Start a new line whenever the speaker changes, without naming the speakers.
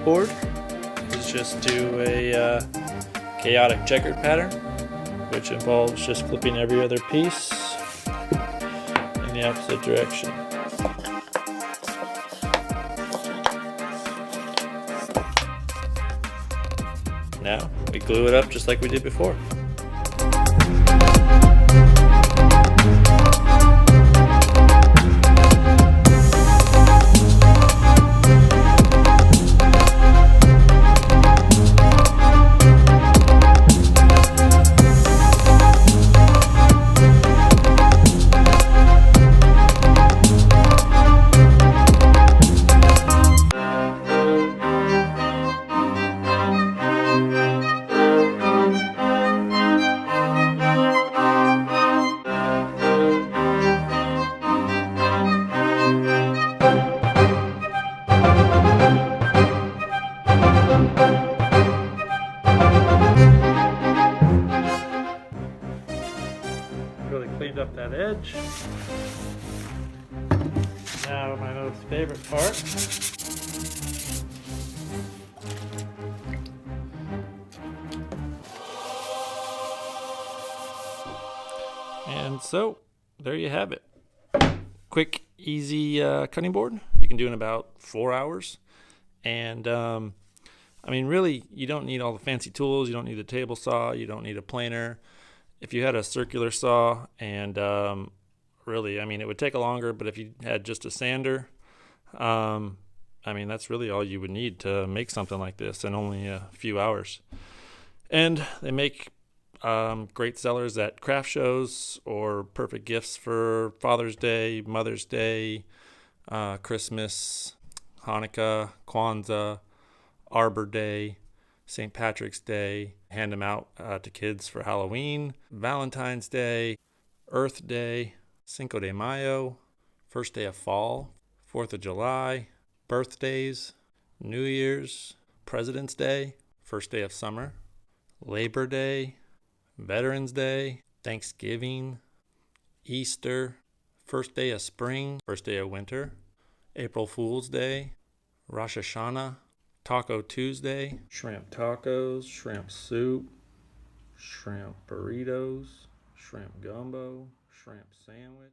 board is just do a chaotic checkered pattern, which involves just flipping every other piece in the opposite direction. Now we glue it up just like we did before. Really cleaned up that edge. Now my most favorite part. And so there you have it. Quick, easy cutting board. You can do in about 4 hours. And I mean, really, you don't need all the fancy tools. You don't need a table saw. You don't need a planer. If you had a circular saw and really, I mean, it would take longer, but if you had just a sander, I mean, that's really all you would need to make something like this in only a few hours. And they make great sellers at craft shows or perfect gifts for Father's Day, Mother's Day, Christmas, Hanukkah, Kwanzaa, Arbor Day, St. Patrick's Day. Hand them out to kids for Halloween, Valentine's Day, Earth Day, Cinco de Mayo, first day of fall, 4th of July, birthdays, New Year's, President's Day, first day of summer, Labor Day, Veterans Day, Thanksgiving, Easter, first day of spring, first day of winter, April Fool's Day, Rosh Hashanah, Taco Tuesday, shrimp tacos, shrimp soup, shrimp burritos, shrimp gumbo, shrimp sandwich.